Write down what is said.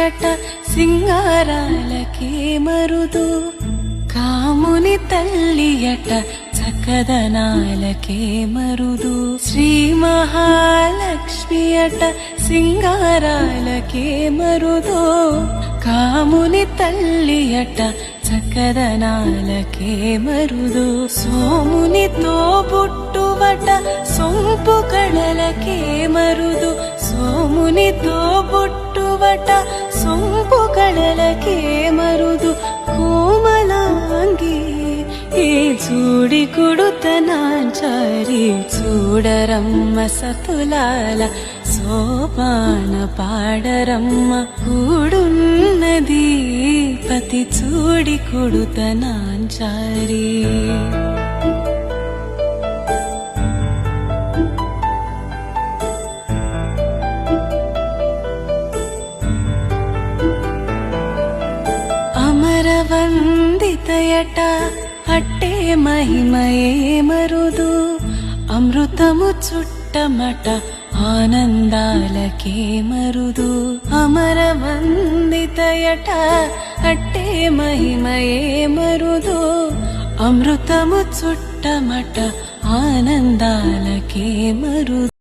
అట సింగారాలకే మరుదు, కాముని తల్లి అట చక్కదనాలకే మరుదు. శ్రీ మహాలక్ష్మి అట సింగారాలకే మరుదు, కాముని తల్లి అట చక్కదనాలకే మరుదు. సోమునితో బుట్టువట సొంపు కళలకే మరుదు, సోమునితో బుట్టువట సొంపు కళలకే మరుదు. కోమలాంగి ఈ చూడి కుడుతనాంచారి, చూడరమ్మ సతులాల సోపాన పాడరమ్మ. కూడున్నది పతి చూడి కుడుతనాంచారి. అమరవందితయట అట్టే మహిమయే మరుదు, అమృతము చుట్టమట ఆనందాలకే మరుదు. అమరవందితయట అట్టే మహిమయే మరుదు, అమృతము చుట్టమట ఆనందాలకే మరుదు.